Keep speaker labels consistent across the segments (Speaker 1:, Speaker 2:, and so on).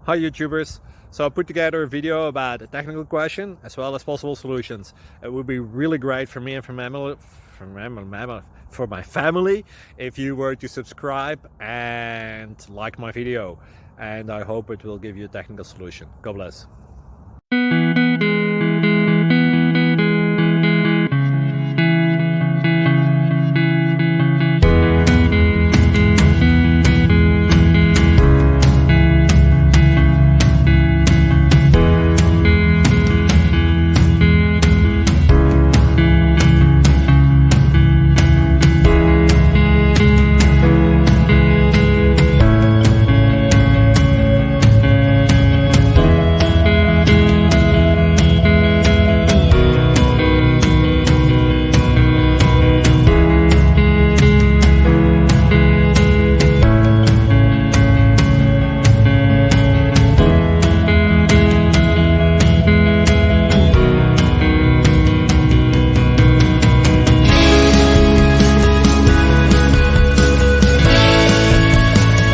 Speaker 1: Hi YouTubers. So I put together a video about a technical question as well as possible solutions. It would be really great for me and for my family if you were to subscribe and like my video. And I hope it will give you a technical solution. God bless.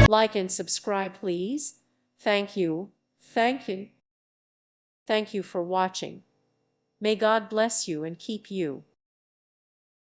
Speaker 2: Like and subscribe, please. Thank you. Thank you. Thank you for watching. May God bless you and keep you.